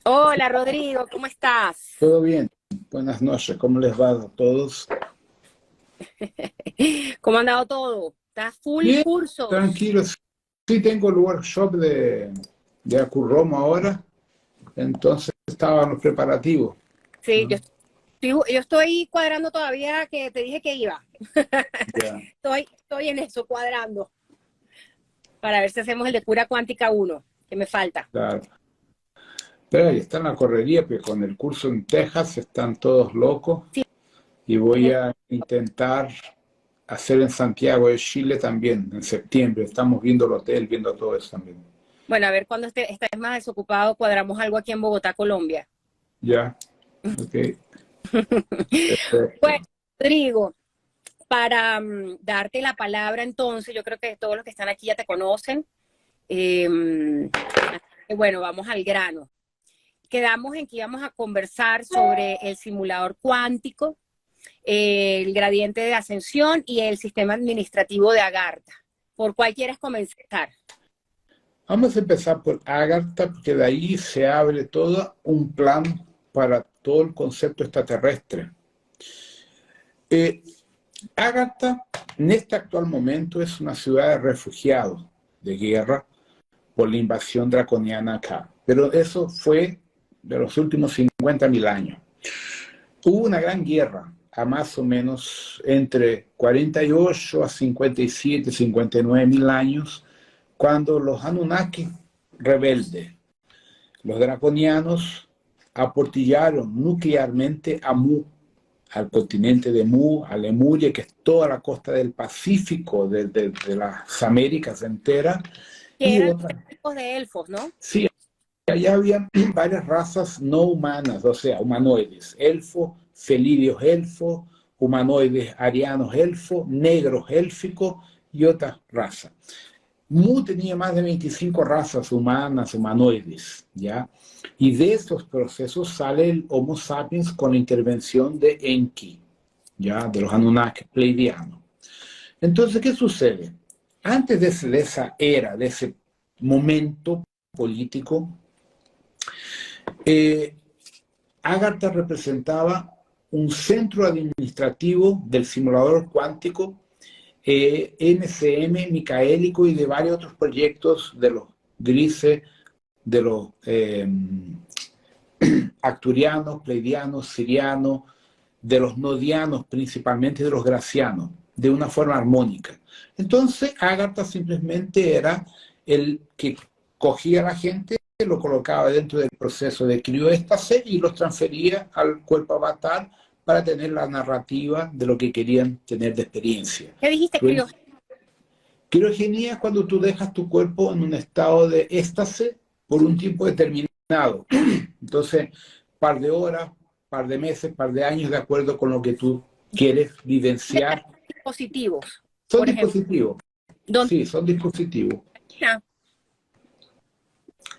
Hola Rodrigo, ¿cómo estás? Todo bien. Buenas noches. ¿Cómo les va a todos? ¿Cómo ha andado todo? ¿Estás full Bien, cursos? tranquilos. Sí tengo el workshop de Acurromo ahora, entonces estaban los preparativos, Sí, ¿no? yo estoy cuadrando todavía que te dije que iba. Ya, Estoy en eso, cuadrando, para ver si hacemos el de cura cuántica uno, que me falta. claro. Pero ahí está en la correría, porque con el curso en Texas están todos locos Sí, y voy a intentar hacer en Santiago de Chile también, en septiembre. Estamos viendo el hotel, viendo todo eso también. bueno, a ver cuando estés más desocupado, cuadramos algo aquí en Bogotá, Colombia. Ya, ok, Pues, perfecto. Rodrigo, para darte la palabra entonces, yo creo que todos los que están aquí ya te conocen. Bueno, vamos al grano. Quedamos en que íbamos a conversar sobre el simulador cuántico, el gradiente de ascensión y el sistema administrativo de Agartha. ¿Por cuál quieres comenzar? Vamos a empezar por Agartha, porque de ahí se abre todo un plan para todo el concepto extraterrestre. Eh, Agartha, en este actual momento, es una ciudad de refugiados de guerra por la invasión draconiana acá. Pero eso fue de los últimos 50.000 años. Hubo una gran guerra a más o menos entre 48 a 57, 59.000 años, cuando los Anunnaki rebeldes, los draconianos, aportillaron nuclearmente a Mu, al continente de Mu, a Lemuria, que es toda la costa del Pacífico, de las Américas enteras, Que y eran otras. los tipos de elfos, ¿no? Sí, allá había varias razas no humanas, o sea, humanoides, elfos, felirios elfos, humanoides arianos elfos, negros élficos y otras razas. Mu tenía más de 25 razas humanas, humanoides, ¿ya? Y de estos procesos sale el Homo sapiens con la intervención de Enki, ¿ya? De los Anunnaki pleiadianos. Entonces, ¿qué sucede? Antes de esa era, de ese momento político, eh, Agartha representaba un centro administrativo del simulador cuántico, NCM, Micaélico y de varios otros proyectos de los grises, de los acturianos, pleidianos, sirianos, de los nodianos, principalmente de los gracianos, de una forma armónica. Entonces, Agartha simplemente era el que cogía a la gente, lo colocaba dentro del proceso de crioéstase y los transfería al cuerpo avatar para tener la narrativa de lo que querían tener de experiencia. ¿Qué dijiste, Tú, Crio? criogenia es cuando tú dejas tu cuerpo en un estado de éxtasis por un tiempo determinado. Entonces, par de horas, par de meses, par de años, de acuerdo con lo que tú quieres vivenciar. Dispositivos, Son por ejemplo. dispositivos, ¿Dónde? sí, son dispositivos.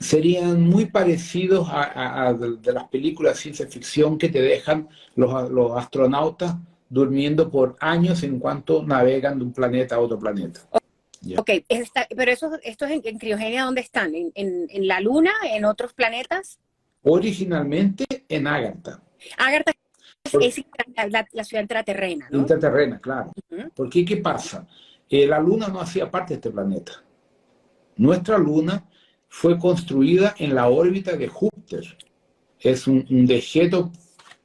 Serían muy parecidos a de las películas de ciencia ficción que te dejan los astronautas durmiendo por años en cuanto navegan de un planeta a otro planeta. ¿Ya? Ok, pero estos en criogenia, ¿dónde están? ¿En la Luna? ¿En otros planetas? Originalmente en Ágata, Agartha es la ciudad intraterrena, ¿no? intraterrena, claro. Ujú. Porque, ¿qué pasa? La Luna no hacía parte de este planeta. Nuestra Luna fue construida en la órbita de Júpiter. Es un dejeto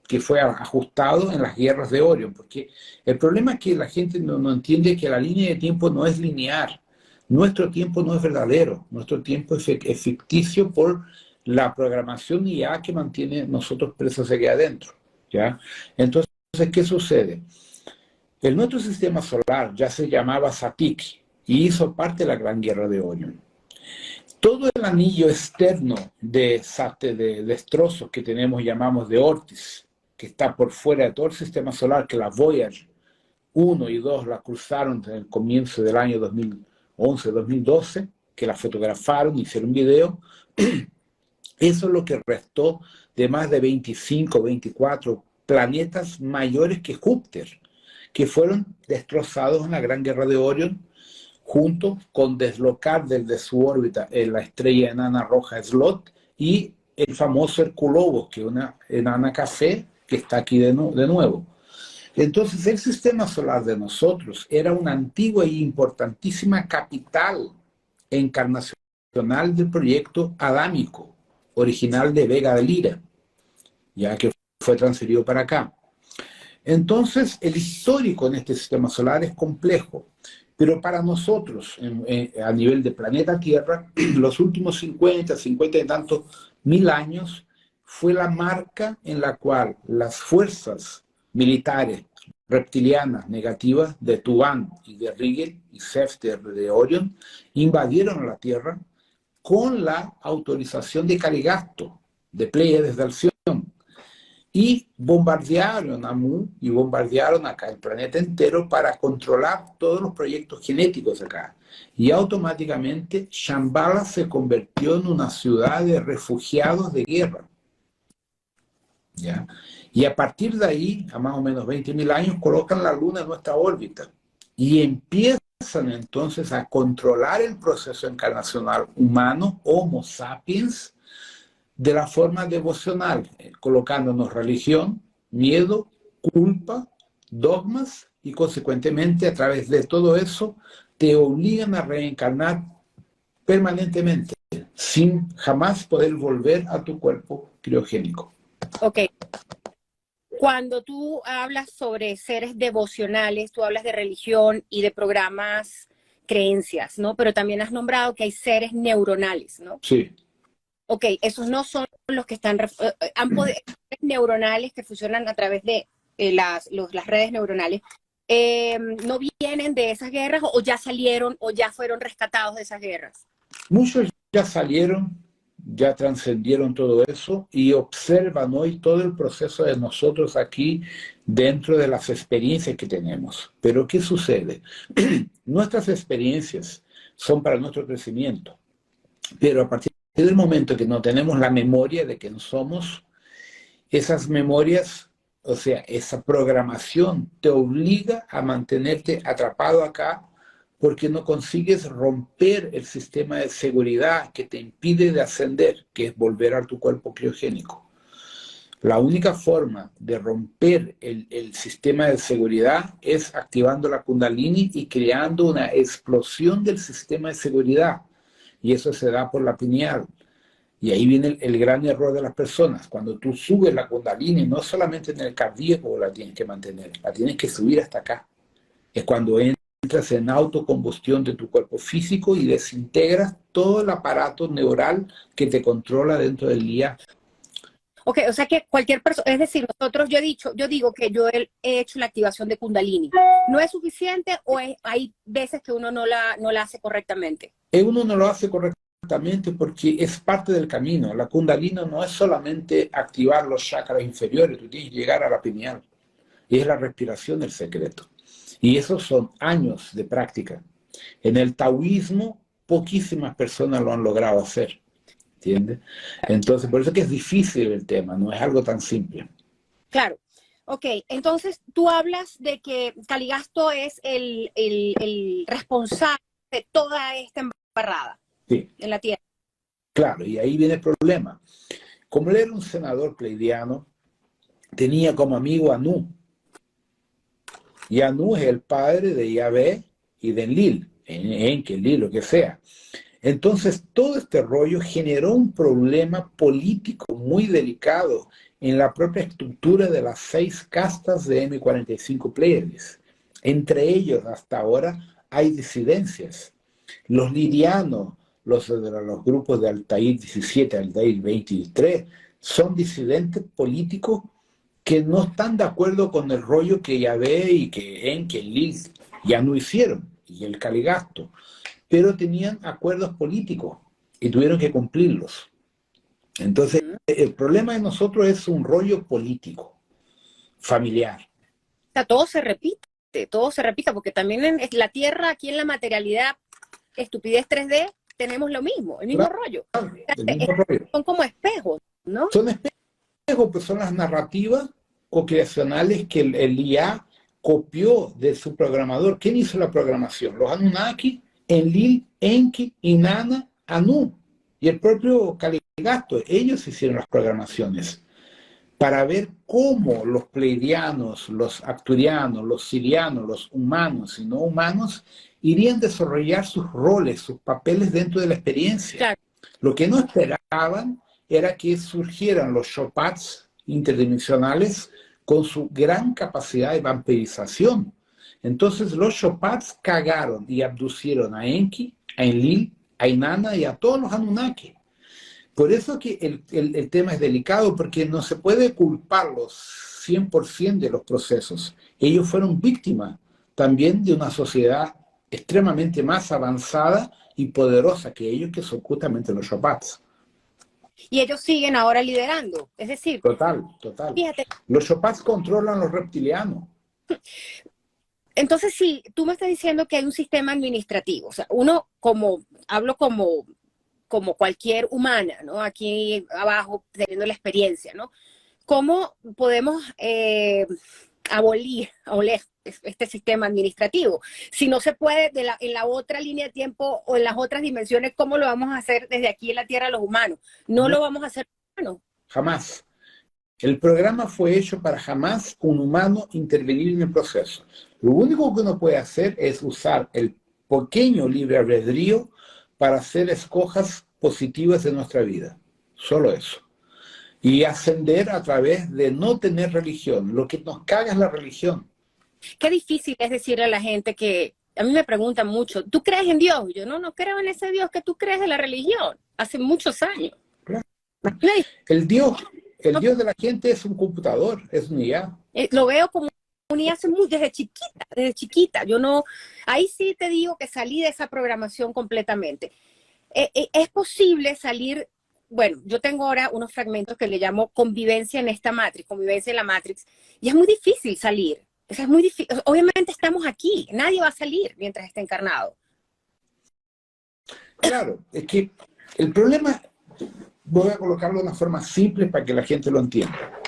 que fue ajustado en las guerras de Orión, porque el problema es que la gente no entiende que la línea de tiempo no es lineal. Nuestro tiempo no es verdadero, nuestro tiempo es ficticio por la programación IA que mantiene nosotros presos aquí adentro. ¿Ya? Entonces, ¿qué sucede? El nuestro sistema solar ya se llamaba Satik y hizo parte de la Gran Guerra de Orión. Todo el anillo externo de destrozos que tenemos, llamamos de Ortis, que está por fuera de todo el sistema solar, que la Voyager 1 y 2 la cruzaron en el comienzo del año 2011-2012, que la fotografaron, hicieron video. Eso es lo que restó de más de 25, 24 planetas mayores que Júpiter, que fueron destrozados en la Gran Guerra de Orión, junto con deslocar desde su órbita en la estrella enana roja Slot y el famoso Herculobos, que es una enana café que está aquí de nuevo. Entonces, el sistema solar de nosotros era una antigua y importantísima capital encarnacional del proyecto adámico, original de Vega de Lira, ya que fue transferido para acá. Entonces, el histórico en este sistema solar es complejo, pero para nosotros, a nivel de planeta Tierra, los últimos 50 y tantos mil años fue la marca en la cual las fuerzas militares reptilianas negativas de Tuban y de Rigel y Sefter de Orion invadieron la Tierra con la autorización de Caligasto, de Pleiades de Alción, y bombardearon a Mu y bombardearon acá el planeta entero para controlar todos los proyectos genéticos acá. Y automáticamente Shambhala se convirtió en una ciudad de refugiados de guerra. ¿Ya? Y a partir de ahí, a más o menos 20.000 años, colocan la Luna en nuestra órbita y empiezan entonces a controlar el proceso encarnacional humano, Homo sapiens, de la forma devocional, colocándonos religión, miedo, culpa, dogmas y consecuentemente a través de todo eso te obligan a reencarnar permanentemente sin jamás poder volver a tu cuerpo criogénico. Ok. Cuando tú hablas sobre seres devocionales, tú hablas de religión y de programas, creencias, ¿no? Pero también has nombrado que hay seres neuronales, ¿no? Sí. Ok, esos no son los que están, seres neuronales que funcionan a través de las redes neuronales. ¿No vienen de esas guerras o ya salieron o ya fueron rescatados de esas guerras? Muchos ya salieron, ya trascendieron todo eso y observan hoy todo el proceso de nosotros aquí dentro de las experiencias que tenemos. Pero ¿qué sucede? Nuestras experiencias son para nuestro crecimiento, pero a partir del momento que no tenemos la memoria de quién somos, esas memorias, o sea, esa programación te obliga a mantenerte atrapado acá porque no consigues romper el sistema de seguridad que te impide de ascender, que es volver a tu cuerpo criogénico. La única forma de romper el sistema de seguridad es activando la Kundalini y creando una explosión del sistema de seguridad. Y eso se da por la pineal. Y ahí viene el gran error de las personas. Cuando tú subes la Kundalini, no solamente en el cardíaco la tienes que mantener, la tienes que subir hasta acá. Es cuando entras en autocombustión de tu cuerpo físico y desintegras todo el aparato neural que te controla dentro del día. Ok, o sea que cualquier persona, es decir, nosotros, yo digo que yo he hecho la activación de Kundalini. ¿No es suficiente o hay veces que uno no la hace correctamente? Uno no lo hace correctamente porque es parte del camino. La Kundalini no es solamente activar los chakras inferiores, tú tienes que llegar a la pineal. Y es la respiración el secreto. Y esos son años de práctica. En el taoísmo, poquísimas personas lo han logrado hacer. ¿Entiendes? Entonces, por eso que es difícil el tema, no es algo tan simple. Claro. Ok, entonces tú hablas de que Caligasto es el responsable de toda esta embarrada Sí. en la Tierra. Claro, y ahí viene el problema. Como él era un senador pleidiano, tenía como amigo a Nu. Y Anu es el padre de Yahvé y de Enlil, Enlil, lo que sea. Entonces, todo este rollo generó un problema político muy delicado en la propia estructura de las 6 castas de M45 Pleiades. Entre ellos, hasta ahora, hay disidencias. Los lirianos, los grupos de Altair 17, Altair 23, son disidentes políticos que no están de acuerdo con el rollo que Yahvé y que Enlil ya no hicieron, y el Caligasto, pero tenían acuerdos políticos y tuvieron que cumplirlos. Entonces, el problema de nosotros es un rollo político, familiar. O sea, todo se repite, porque también en la Tierra, aquí en la materialidad, estupidez 3D, tenemos lo mismo, el mismo rollo. El mismo rollo. Son como espejos, ¿no? Son espejos, pues son las narrativas co-creacionales que el IA copió de su programador. ¿Quién hizo la programación? Los Anunnaki, Enlil, Enki, Inanna, Anu. y el propio Caligasto, ellos hicieron las programaciones para ver cómo los pleiadianos, los acturianos, los sirianos, los humanos y no humanos irían a desarrollar sus roles, sus papeles dentro de la experiencia. Claro. Lo que no esperaban era que surgieran los Chopats interdimensionales con su gran capacidad de vampirización. Entonces los Chopats cagaron y abducieron a Enki, a Enlil, a Inanna y a todos los Anunnaki. Por eso que el tema es delicado, porque no se puede culparlos 100% de los procesos. Ellos fueron víctimas también de una sociedad extremadamente más avanzada y poderosa que ellos, que son justamente los Chopats. Y ellos siguen ahora liderando. Es decir, Total, total. fíjate. Los Chopats controlan los reptilianos. Entonces, sí, tú me estás diciendo que hay un sistema administrativo. O sea, uno, hablo como cualquier humana, ¿no? Aquí abajo, teniendo la experiencia, ¿no? ¿Cómo podemos abolir este sistema administrativo? Si no se puede en la otra línea de tiempo o en las otras dimensiones, ¿cómo lo vamos a hacer desde aquí en la Tierra los humanos? No lo vamos a hacer los humanos. Jamás. El programa fue hecho para jamás un humano intervenir en el proceso. Lo único que uno puede hacer es usar el pequeño libre albedrío para hacer escojas positivas de nuestra vida. Solo eso. Y ascender a través de no tener religión. Lo que nos caga es la religión. Qué difícil es decirle a la gente que, a mí me preguntan mucho, ¿tú crees en Dios? Yo no creo en ese Dios que tú crees de la religión. Hace muchos años. Claro. El Dios de la gente es un computador, es un IA. Lo veo como un IA desde chiquita. Yo no, ahí sí te digo que salí de esa programación completamente. Es posible salir, bueno, yo tengo ahora unos fragmentos que le llamo convivencia en esta Matrix, convivencia en la Matrix, y es muy difícil salir. O sea, es muy difícil. Obviamente estamos aquí, nadie va a salir mientras esté encarnado. Claro, es que el problema, voy a colocarlo de una forma simple para que la gente lo entienda.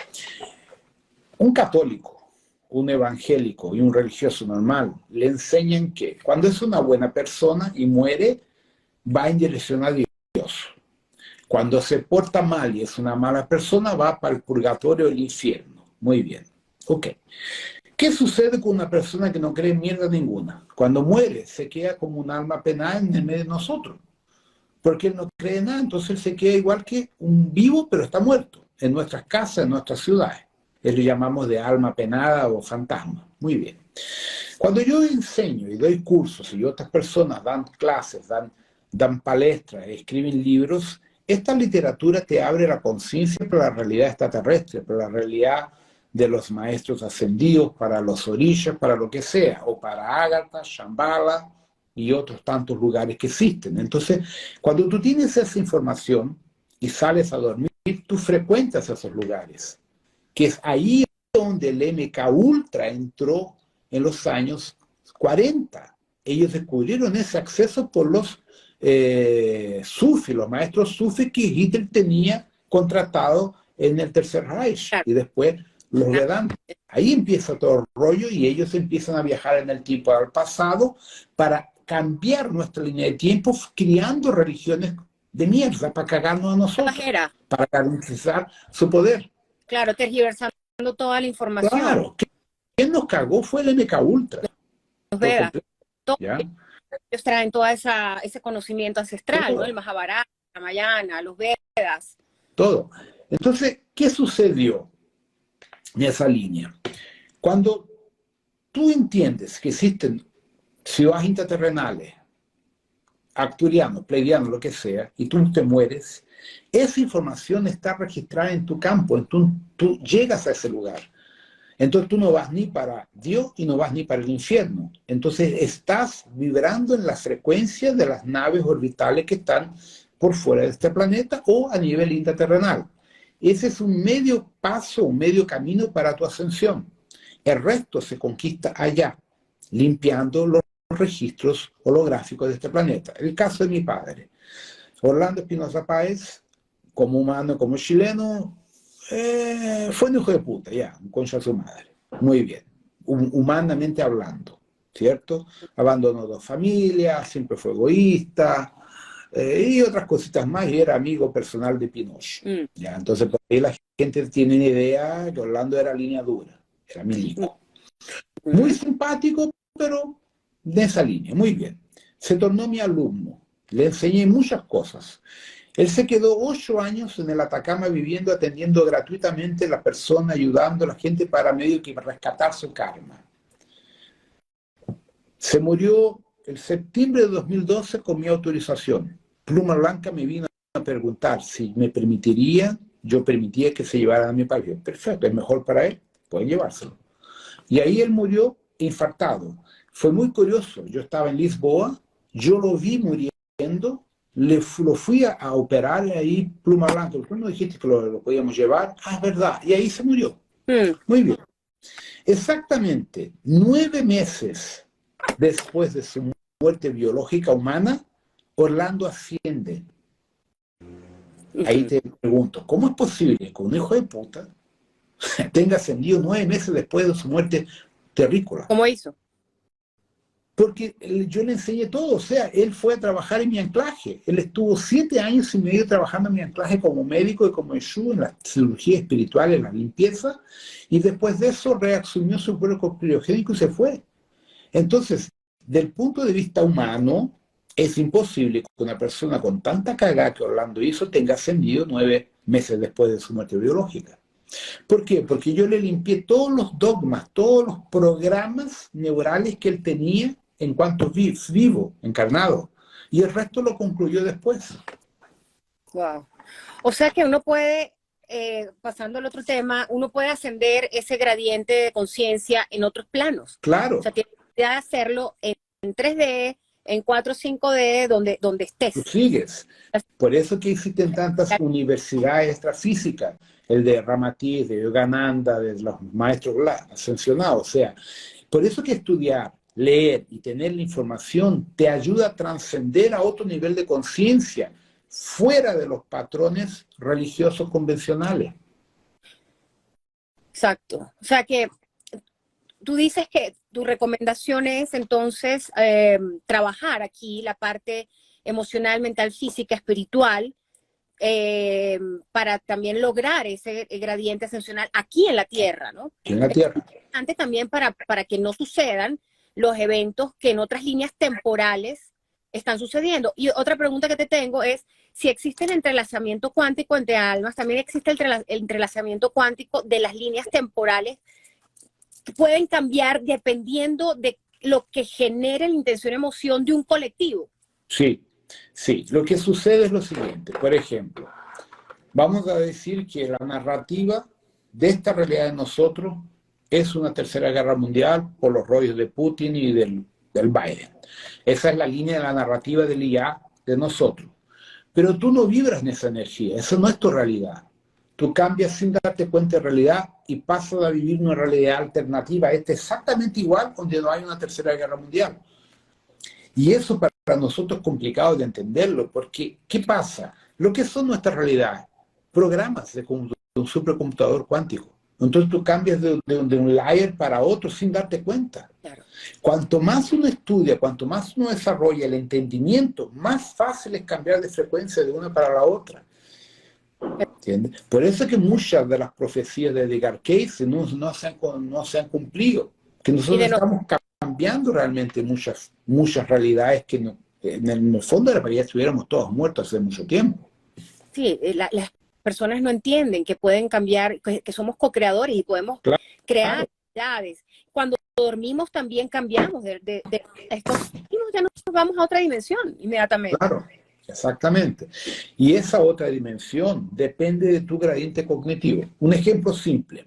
Un católico, un evangélico y un religioso normal le enseñan que cuando es una buena persona y muere, va en dirección a Dios. Cuando se porta mal y es una mala persona, va para el purgatorio o el infierno. Muy bien. Ok. ¿Qué sucede con una persona que no cree en mierda ninguna? Cuando muere, se queda como un alma penada en el medio de nosotros. Porque él no cree en nada, entonces él se queda igual que un vivo, pero está muerto, en nuestras casas, en nuestras ciudades. Eso lo llamamos de alma penada o fantasma. Muy bien. Cuando yo enseño y doy cursos y otras personas dan clases, dan palestras, escriben libros, esta literatura te abre la conciencia para la realidad extraterrestre, para la realidad de los maestros ascendidos, para los orillas, para lo que sea, o para Ágata, Shambhala y otros tantos lugares que existen. Entonces, cuando tú tienes esa información y sales a dormir, tú frecuentas esos lugares, que es ahí donde el MK Ultra entró en los años 40. Ellos descubrieron ese acceso por los sufis, los maestros sufis que Hitler tenía contratado en el Tercer Reich, y después los Vedantas. Ahí empieza todo el rollo y ellos empiezan a viajar en el tiempo al pasado para cambiar nuestra línea de tiempo, creando religiones de mierda para cagarnos a nosotros, para garantizar su poder. Claro, tergiversando toda la información. Claro, quien nos cagó fue el MK Ultra. Los Vedas. Ellos traen todo ese conocimiento ancestral, ¿no? El Mahabharata, la Ramayana, los Vedas. Todo. Entonces, ¿qué sucedió en esa línea? Cuando tú entiendes que existen ciudades intraterrenales, acturianos, pleiadianos, lo que sea, y tú te mueres, esa información está registrada en tu campo, tú llegas a ese lugar. Entonces tú no vas ni para Dios y no vas ni para el infierno. Entonces estás vibrando en la frecuencia de las naves orbitales que están por fuera de este planeta o a nivel intraterrenal. Ese es un medio paso, un medio camino para tu ascensión. El resto se conquista allá, limpiando los registros holográficos de este planeta. El caso de mi padre, Orlando Espinosa Páez, como humano, como chileno, fue un hijo de puta, ya, un concha de su madre. Muy bien, humanamente hablando, ¿cierto? Abandonó dos familias, siempre fue egoísta, y otras cositas más, y era amigo personal de Pinochet. Mm, ¿Ya? Entonces, por ahí la gente tiene una idea que Orlando era línea dura, era mm, milico. Muy ujú. simpático, pero de esa línea, muy bien. Se tornó mi alumno, le enseñé muchas cosas. Él se quedó 8 años en el Atacama viviendo, atendiendo gratuitamente a las personas, ayudando a la gente para medio que rescatar su karma. Se murió en septiembre de 2012 con mi autorización. Pluma Blanca me vino a preguntar si me permitiría, yo permitía que se llevaran a mi país. Perfecto, es mejor para él, pueden llevárselo. Y ahí él murió infartado. Fue muy curioso, yo estaba en Lisboa, yo lo vi muriendo, lo fui a operar ahí, Pluma Blanca, ¿por qué no dijiste que lo podíamos llevar? Ah, es verdad, y ahí se murió. Mm. Muy bien. Exactamente 9 meses después de su muerte biológica humana, Orlando asciende. Ahí Ujú. te pregunto, ¿cómo es posible que un hijo de puta tenga ascendido 9 meses después de su muerte terrícola? ¿Cómo hizo? Porque yo le enseñé todo, o sea, él fue a trabajar en mi anclaje. Él estuvo 7 años y medio trabajando en mi anclaje como médico y como Yeshua en la cirugía espiritual, en la limpieza, y después de eso reasumió su cuerpo criogénico y se fue. Entonces, del punto de vista humano, es imposible que una persona con tanta cagada que Orlando hizo tenga ascendido 9 meses después de su muerte biológica. ¿Por qué? Porque yo le limpié todos los dogmas, todos los programas neurales que él tenía en cuanto vivo, encarnado. Y el resto lo concluyó después. Wow. O sea que uno puede, pasando al otro tema, uno puede ascender ese gradiente de conciencia en otros planos. O Claro, sea, tiene que hacerlo en 3D, en 4 o 5D, donde tú estés. sigues. Por eso que existen tantas universidades extrafísicas, el de Ramatiz, de Yogananda, de los maestros ascensionados. O sea, por eso que estudiar, leer y tener la información te ayuda a trascender a otro nivel de conciencia, fuera de los patrones religiosos convencionales. Exacto. O sea que tú dices que tu recomendación es entonces trabajar aquí la parte emocional, mental, física, espiritual, para también lograr ese gradiente ascensional aquí en la Tierra, ¿no? Aquí en la Es Tierra. importante también para que no sucedan los eventos que en otras líneas temporales están sucediendo. Y otra pregunta que te tengo es, si existe el entrelazamiento cuántico entre almas, también existe el entrelazamiento cuántico de las líneas temporales que pueden cambiar dependiendo de lo que genere la intención emoción de un colectivo. Sí, sí. Lo que sucede es lo siguiente. Por ejemplo, vamos a decir que la narrativa de esta realidad de nosotros es una tercera guerra mundial por los rollos de Putin y del Biden. Esa es la línea de la narrativa del IA de nosotros. Pero tú no vibras en esa energía, esa no es tu realidad. Tú cambias sin darte cuenta de realidad y pasas a vivir una realidad alternativa. Esta es exactamente igual donde no hay una tercera guerra mundial. Y eso para nosotros es complicado de entenderlo, porque ¿qué pasa? Lo que son nuestras realidades, programas de un supercomputador cuántico. Entonces tú cambias de un layer para otro sin darte cuenta. Claro. Cuanto más uno estudia, cuanto más uno desarrolla el entendimiento, más fácil es cambiar de frecuencia de una para la otra. ¿Entiendes? Por eso es que muchas de las profecías de Edgar Cayce no se han cumplido, que Y nosotros de no, estamos cambiando realmente muchas realidades que no, en el fondo de la realidad estuviéramos todos muertos hace mucho tiempo. sí, las personas no entienden que pueden cambiar, que somos co-creadores y podemos Claro, crear realidades. Cuando dormimos también cambiamos de estos, ya nos vamos a otra dimensión inmediatamente. claro, exactamente. Y esa otra dimensión depende de tu gradiente cognitivo. Un ejemplo simple.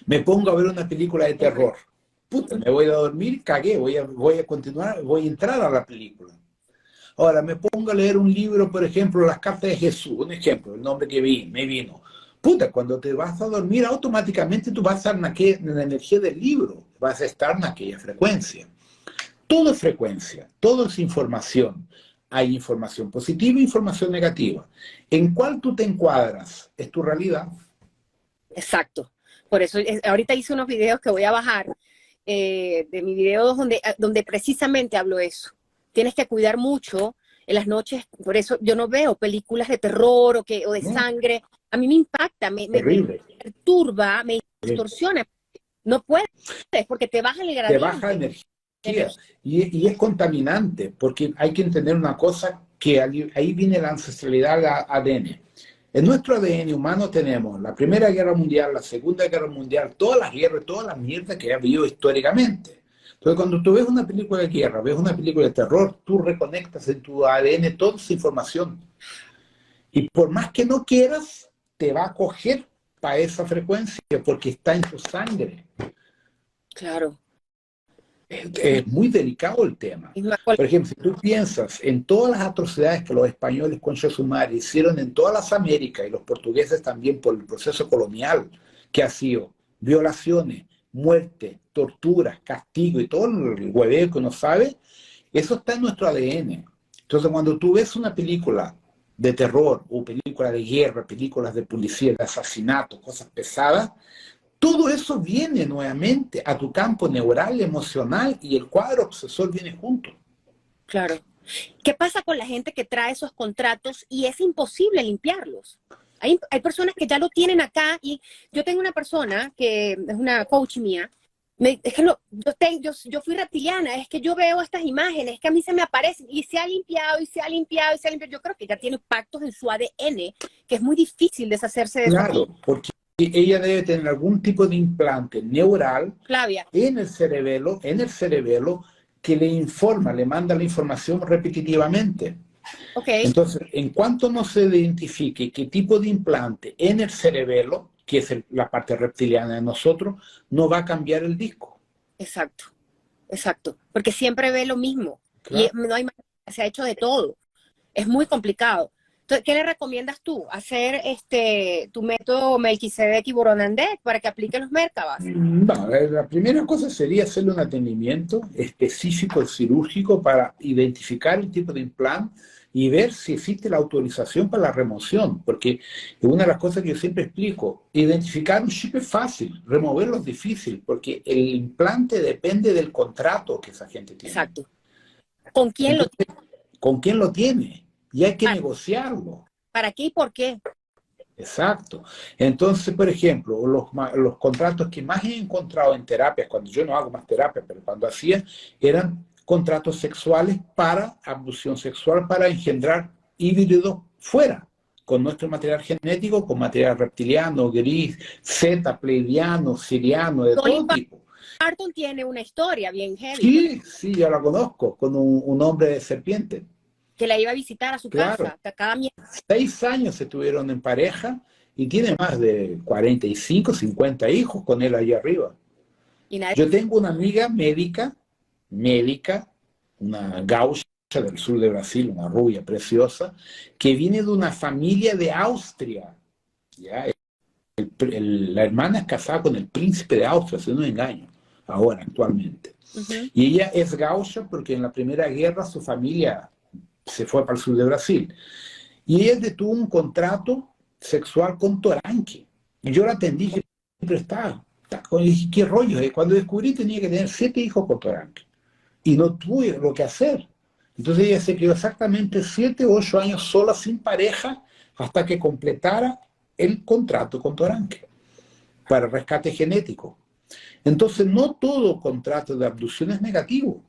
Me pongo a ver una película de terror. Puta, me voy a dormir, cagué, voy a continuar, voy a entrar a la película. Ahora, me pongo a leer un libro, por ejemplo, Las cartas de Jesús, un ejemplo, el nombre que me vino. Puta, cuando te vas a dormir, automáticamente tú vas a estar en la energía del libro, vas a estar en aquella frecuencia. Todo es frecuencia, todo es información. Hay información positiva e información negativa. ¿En cuál tú te encuadras? Es tu realidad. Exacto. Por eso ahorita hice unos videos que voy a bajar de mi video donde precisamente hablo eso. Tienes que cuidar mucho en las noches, por eso yo no veo películas de terror o de ¿no? sangre. A mí me impacta, me Terrible. perturba, me Sí. distorsiona. No puedes, porque te baja el Te baja gradiente. energía y es contaminante, porque hay que entender una cosa, que ahí viene la ancestralidad del ADN. En nuestro ADN humano tenemos la Primera Guerra Mundial, la Segunda Guerra Mundial, todas las guerras, toda la mierda que ha habido históricamente. Entonces, cuando tú ves una película de guerra, ves una película de terror, tú reconectas en tu ADN toda esa información. Y por más que no quieras, te va a coger para esa frecuencia, porque está en tu sangre. Claro. Es muy delicado el tema. Por ejemplo, si tú piensas en todas las atrocidades que los españoles, concha su madre, hicieron en todas las Américas, y los portugueses también por el proceso colonial que ha sido, violaciones, muerte, torturas, castigo y todo el hueveo que uno sabe, eso está en nuestro ADN. Entonces, cuando tú ves una película de terror o película de guerra, películas de policía, de asesinatos, cosas pesadas, todo eso viene nuevamente a tu campo neural, emocional, y el cuadro obsesor viene junto. Claro. ¿Qué pasa con la gente que trae esos contratos y es imposible limpiarlos? Hay personas que ya lo tienen acá y yo tengo una persona que es una coach mía. Es que yo fui reptiliana, es que yo veo estas imágenes, es que a mí se me aparecen y se ha limpiado y se ha limpiado y se ha limpiado. Yo creo que ya tiene pactos en su ADN, que es muy difícil deshacerse de eso aquí. Claro, porque ella debe tener algún tipo de implante neural Flavia. en el cerebelo que le informa, le manda la información repetitivamente. Ok, Entonces, en cuanto no se identifique qué tipo de implante en el cerebelo, que es la parte reptiliana de nosotros, no va a cambiar el disco. exacto, exacto. Porque siempre ve lo mismo y Claro. no hay manera, se ha hecho de todo. Es muy complicado. Entonces, ¿qué le recomiendas tú? Hacer tu método Melquisedec y Boronandek para que aplique los Merkabas. No, la primera cosa sería hacerle un atendimiento específico cirúrgico para identificar el tipo de implante y ver si existe la autorización para la remoción, porque una de las cosas que yo siempre explico, identificar un chip es fácil, removerlo es difícil, porque el implante depende del contrato que esa gente tiene. Exacto. ¿Con quién lo Entonces, ¿con quién lo tiene? Y hay que tiene? negociarlo. ¿Para qué y por qué? Exacto. Entonces, por ejemplo, los contratos que más he encontrado en terapias, cuando yo no hago más terapia, pero cuando hacía, eran contratos sexuales para abducción sexual, para engendrar híbridos fuera, con nuestro material genético, con material reptiliano, gris, zeta, pleiadiano, siriano, de Dolly todo tipo. Parton tiene una historia bien heavy, Sí, sí, yo la conozco, con un hombre de serpiente. que la iba a visitar a su Claro. casa, cada miércoles. 6 años estuvieron en pareja y tiene más de 45, 50 hijos con él allá arriba. Y nadie. Yo tengo una amiga médica, una gaucha del sur de Brasil, una rubia preciosa, que viene de una familia de Austria. ¿Ya? La hermana es casada con el príncipe de Austria, si no me engaño, ahora, actualmente. Y ella es gaucha porque en la Primera Guerra su familia se fue para el sur de Brasil. Y ella tuvo un contrato sexual con Toranque. Y yo la atendí, que siempre estaba. Y dije, ¿qué rollo? Y cuando descubrí tenía que tener 7 hijos con Toranque. Y no tuve lo que hacer. Entonces ella se quedó exactamente 7 o 8 años sola, sin pareja, hasta que completara el contrato con Toranque para rescate genético. Entonces no todo contrato de abducción es negativo.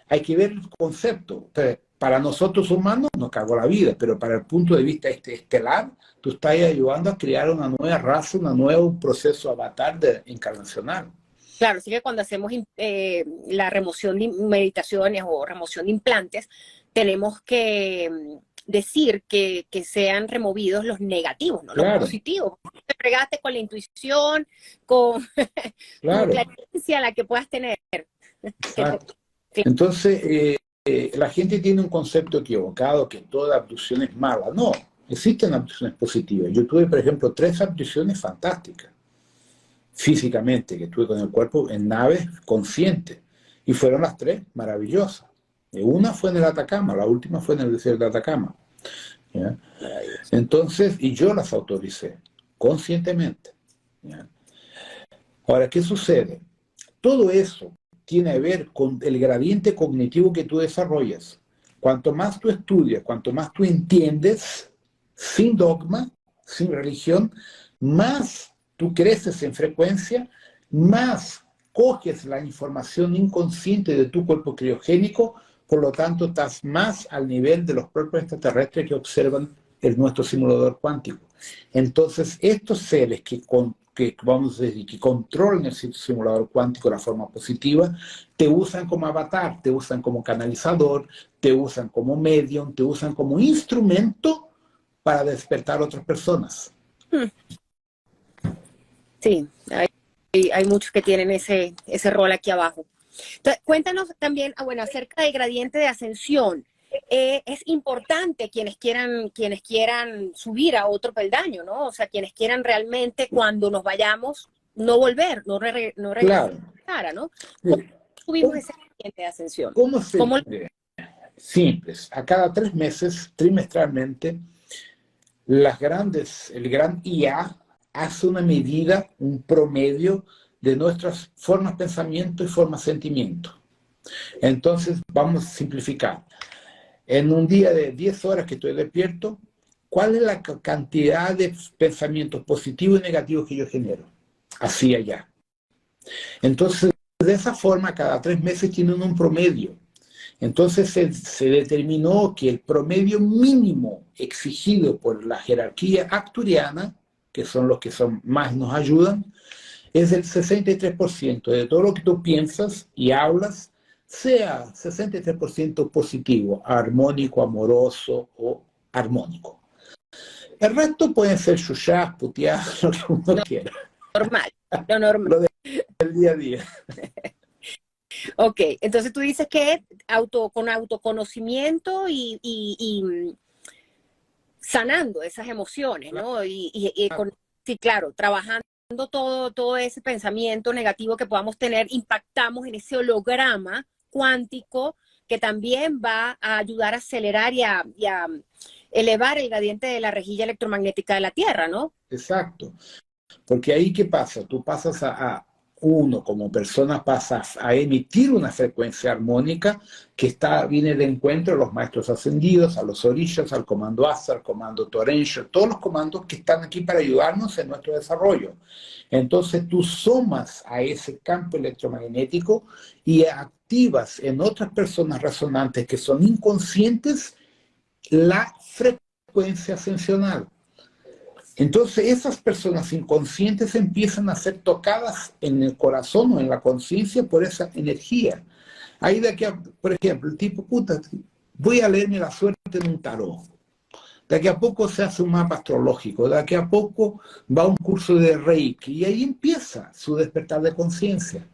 Hay que ver el concepto. Entonces, para nosotros humanos nos cagó la vida, pero para el punto de vista estelar, tú estás ayudando a crear una nueva raza, un nuevo proceso avatar encarnacional. Claro, así que cuando hacemos la remoción de meditaciones o remoción de implantes, tenemos que decir que sean removidos los negativos, no Claro, los positivos. Te fregaste con la intuición, con tu claro, clarividencia, la que puedas tener. exacto. Entonces, la gente tiene un concepto equivocado que toda abducción es mala. No, existen abducciones positivas. Yo tuve, por ejemplo, 3 abducciones fantásticas, físicamente, que estuve con el cuerpo en naves conscientes. Y fueron las 3 maravillosas. Una fue en el Atacama, la última fue en el desierto de Atacama. ¿Ya? Entonces, y yo las autoricé, conscientemente. ¿Ya? Ahora, ¿qué sucede? Todo eso tiene que ver con el gradiente cognitivo que tú desarrollas. Cuanto más tú estudias, cuanto más tú entiendes, sin dogma, sin religión, más tú creces en frecuencia, más coges la información inconsciente de tu cuerpo criogénico, por lo tanto estás más al nivel de los propios extraterrestres que observan nuestro simulador cuántico. Entonces, estos seres vamos a decir, que controlan el simulador cuántico de la forma positiva, te usan como avatar, te usan como canalizador, te usan como medium, te usan como instrumento para despertar a otras personas. Sí, hay muchos que tienen ese rol aquí abajo. Entonces, cuéntanos también, bueno, acerca del gradiente de ascensión. Es importante quienes quieran subir a otro peldaño, ¿no? O sea, quienes quieran realmente cuando nos vayamos no volver, no regresar, Claro. ¿no? ¿Cómo subimos ese gradiente de ascensión? ¿Cómo se mide? Simples. A cada 3 meses, trimestralmente, el gran IA hace una medida, un promedio de nuestras formas de pensamiento y formas de sentimiento. Entonces, vamos a simplificar. En un día de 10 horas que estoy despierto, ¿cuál es la cantidad de pensamientos positivos y negativos que yo genero? Así allá. Entonces, de esa forma, cada 3 meses tienen un promedio. Entonces se determinó que el promedio mínimo exigido por la jerarquía acturiana, que son los que más nos ayudan, es el 63% de todo lo que tú piensas y hablas, sea 63% positivo, armónico, amoroso o armónico. El resto pueden ser chuchas, puteadas, lo que uno quiera. Normal, lo normal. Lo del día a día. Ok, entonces tú dices que con autoconocimiento y sanando esas emociones, ¿no? Sí, claro, trabajando todo ese pensamiento negativo que podamos tener, impactamos en ese holograma cuántico que también va a ayudar a acelerar y a elevar el gradiente de la rejilla electromagnética de la Tierra, ¿no? Exacto. Porque ahí, ¿qué pasa? Tú pasas uno como persona pasa a emitir una frecuencia armónica que viene de encuentro a los maestros ascendidos, a los orillas, al comando ASA, al comando Torencio, todos los comandos que están aquí para ayudarnos en nuestro desarrollo. Entonces tú sumas a ese campo electromagnético y activas en otras personas resonantes que son inconscientes la frecuencia ascensional. Entonces esas personas inconscientes empiezan a ser tocadas en el corazón o en la conciencia por esa energía. Ahí de aquí, por ejemplo, el tipo, puta, voy a leerme la suerte en un tarot. De aquí a poco se hace un mapa astrológico, de aquí a poco va a un curso de Reiki y ahí empieza su despertar de conciencia.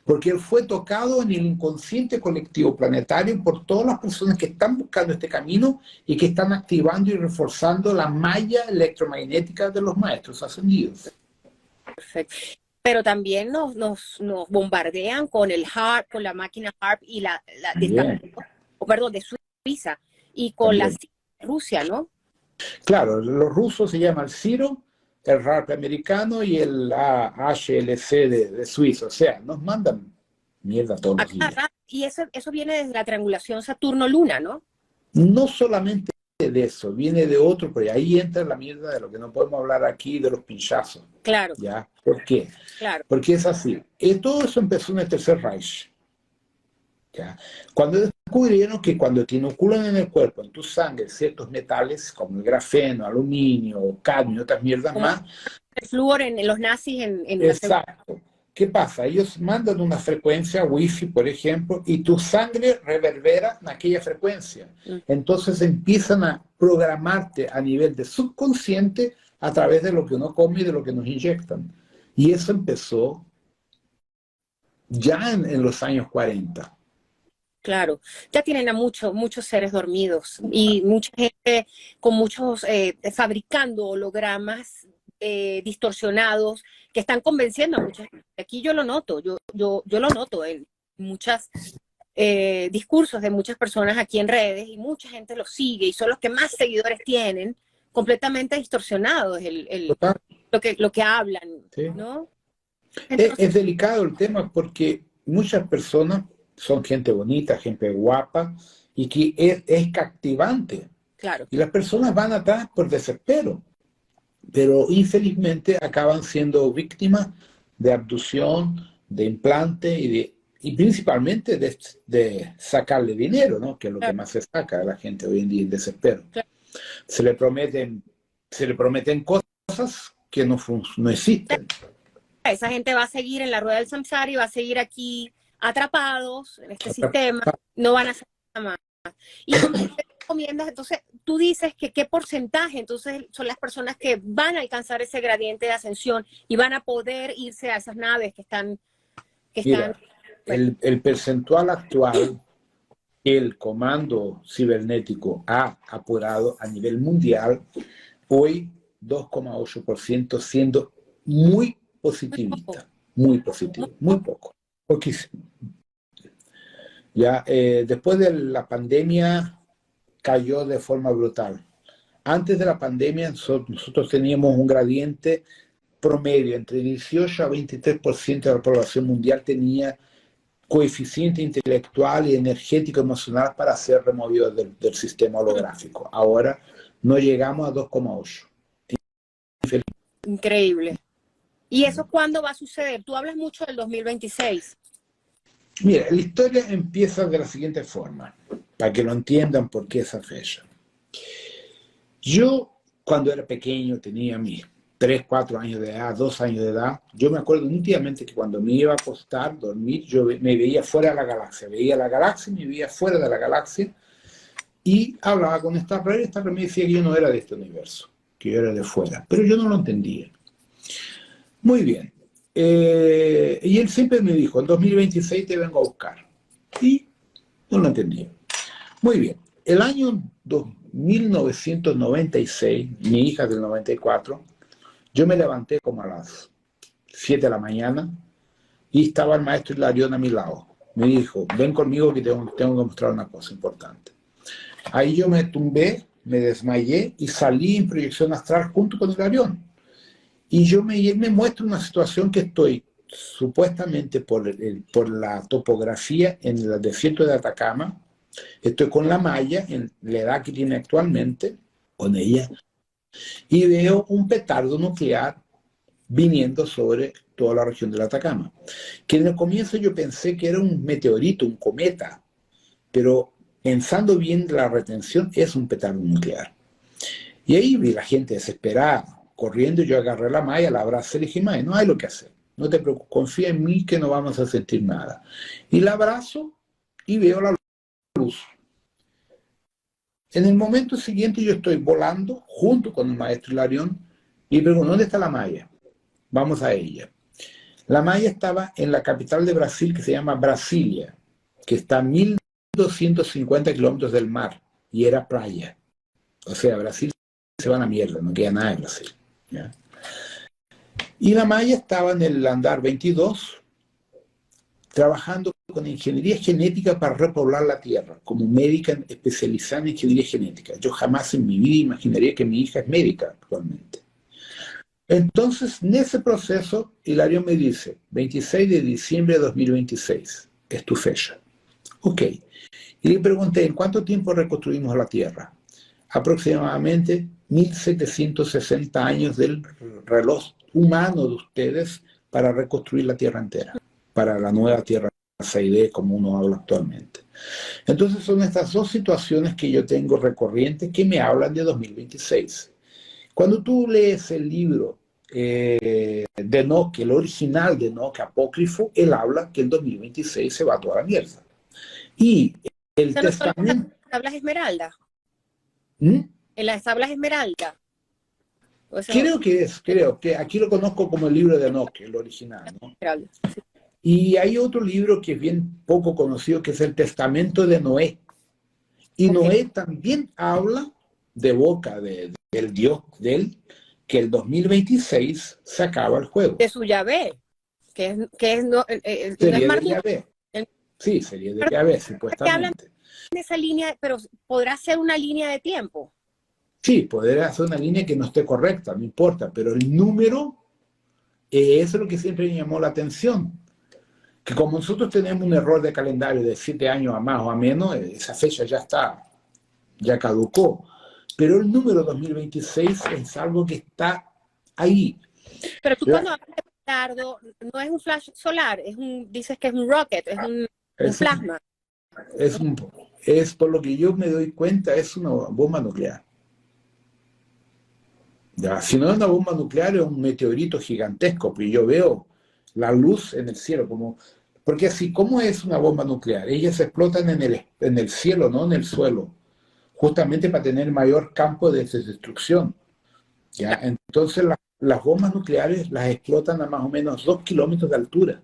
Porque él fue tocado en el inconsciente colectivo planetario por todas las personas que están buscando este camino y que están activando y reforzando la malla electromagnética de los maestros ascendidos. Perfecto. Pero también nos bombardean con el HARP, con la máquina HARP y de Suiza y con la Rusia, ¿no? Claro, los rusos se llaman el CIRO, el HARP americano y el HLC de Suiza. O sea, nos mandan mierda todos los días. Y eso viene desde la triangulación Saturno-Luna, ¿no? No solamente de eso, viene de otro, pero ahí entra la mierda de lo que no podemos hablar aquí, de los pinchazos. Claro. ¿Ya? ¿Por qué? Claro. Porque es así. Todo eso empezó en el Tercer Reich. ¿Ya? Cuando descubrieron que cuando te inoculan en el cuerpo, en tu sangre, ciertos metales como el grafeno, aluminio, cadmio y otras mierdas más. El flúor en los nazis en Exacto. ¿Qué pasa? Ellos mandan una frecuencia wifi, por ejemplo, y tu sangre reverbera en aquella frecuencia. Entonces empiezan a programarte a nivel de subconsciente a través de lo que uno come y de lo que nos inyectan. Y eso empezó ya en los años 40. Claro, ya tienen a muchos seres dormidos y mucha gente con muchos, fabricando hologramas distorsionados que están convenciendo a mucha gente. Aquí yo lo noto, yo lo noto en muchos discursos de muchas personas aquí en redes y mucha gente los sigue y son los que más seguidores tienen, completamente distorsionados lo que hablan, ¿sí? ¿no? Entonces, es delicado el tema porque muchas personas son gente bonita, gente guapa, y que es captivante. Claro. Y las personas van atrás por desespero, pero infelizmente acaban siendo víctimas de abducción, de implante y principalmente de sacarle dinero, ¿no? Que es lo que Claro, más se saca a la gente hoy en día en desespero. claro. Se le prometen, se le prometen cosas que no existen. Esa gente va a seguir en la rueda del samsara y va a seguir aquí atrapados en este sistema, no van a hacer nada más. Y entonces, ¿qué recomiendas? Entonces, tú dices que qué porcentaje entonces son las personas que van a alcanzar ese gradiente de ascensión y van a poder irse a esas naves que están. Mira, Bueno, el percentual actual que el comando cibernético ha apurado a nivel mundial, hoy 2,8%, siendo muy positivista, muy positivo, muy poco, poquísimo. Ya, después de la pandemia cayó de forma brutal. Antes de la pandemia nosotros teníamos un gradiente promedio, entre 18 a 23% de la población mundial tenía coeficiente intelectual y energético emocional para ser removido del sistema holográfico. Ahora no llegamos a 2,8. increíble. ¿Y eso cuándo va a suceder? Tú hablas mucho del 2026. Mira, la historia empieza de la siguiente forma, para que lo entiendan por qué esa fecha. Yo, cuando era pequeño, tenía mis 3, 4 años de edad, 2 años de edad, yo me acuerdo nítidamente que cuando me iba a acostar, dormir, yo me veía fuera de la galaxia, veía la galaxia y me veía fuera de la galaxia y hablaba con esta red me decía que yo no era de este universo, que yo era de fuera, pero yo no lo entendía. Muy bien. Y él siempre me dijo, en 2026 te vengo a buscar. Y no lo entendía. Muy bien. El año 1996, mi hija del 94, yo me levanté como a las 7 de la mañana y estaba el maestro Hilarión a mi lado. Me dijo, ven conmigo que tengo que mostrar una cosa importante. Ahí yo me tumbé, me desmayé y salí en proyección astral junto con Hilarión. Y él me muestra una situación que estoy supuestamente por la topografía en el desierto de Atacama. Estoy con la Maya, en la edad que tiene actualmente, con ella, y veo un petardo nuclear viniendo sobre toda la región del Atacama. Que en el comienzo yo pensé que era un meteorito, un cometa, pero pensando bien la retención es un petardo nuclear. Y ahí vi la gente desesperada, corriendo, yo agarré la malla, la abracé y dije, Maya, no hay lo que hacer, no te preocupes, confía en mí que no vamos a sentir nada. Y la abrazo y veo la luz. En el momento siguiente yo estoy volando junto con el maestro Hilarión y pregunto, ¿dónde está la malla? Vamos a ella. La malla estaba en la capital de Brasil, que se llama Brasilia, que está a 1250 kilómetros del mar, y era playa. O sea, Brasil se va a la mierda, no queda nada de Brasil. ¿Ya? Y la malla estaba en el andar 22, trabajando con ingeniería genética para repoblar la Tierra, como médica especializada en ingeniería genética. Yo jamás en mi vida imaginaría que mi hija es médica actualmente. Entonces, en ese proceso, Hilario me dice, 26 de diciembre de 2026, es tu fecha. Ok. Y le pregunté, ¿en cuánto tiempo reconstruimos la Tierra? Aproximadamente 1760 años del reloj humano de ustedes para reconstruir la Tierra entera, para la nueva Tierra 6D como uno habla actualmente. Entonces son estas dos situaciones que yo tengo recorrientes que me hablan de 2026. Cuando tú lees el libro de Enoch, el original de Enoch, apócrifo, él habla que el 2026 se va a toda la mierda. Y el ¿Eso no son testamento... las tablas esmeralda? ¿Mm? En las tablas esmeralda. Creo que aquí lo conozco como el libro de Enoch, el original, ¿no? Esmeralda. Sí. Y hay otro libro que es bien poco conocido, que es el Testamento de Noé. Y Okay. Noé también habla de boca del Dios de él, que el 2026 se acaba el juego. De su Yahvé, que es no Sería es de Yahvé. Sí, sería de Yahvé, supuestamente. De esa línea, pero podrá ser una línea de tiempo. Sí, podría hacer una línea que no esté correcta, no importa, pero el número, eso es lo que siempre me llamó la atención. que como nosotros tenemos un error de calendario de 7 años a más o a menos, esa fecha ya está, ya caducó. Pero el número 2026 es algo que está ahí. Pero tú cuando hablas de petardo, no es un flash solar, dices que es un rocket, es un plasma. Es por lo que yo me doy cuenta, es una bomba nuclear. Ya, si no es una bomba nuclear, es un meteorito gigantesco, pero yo veo la luz en el cielo, porque así, ¿cómo es una bomba nuclear? Ellas explotan en el cielo, no en el suelo, justamente para tener mayor campo de destrucción. ¿Ya? Entonces las bombas nucleares las explotan a más o menos 2 kilómetros de altura,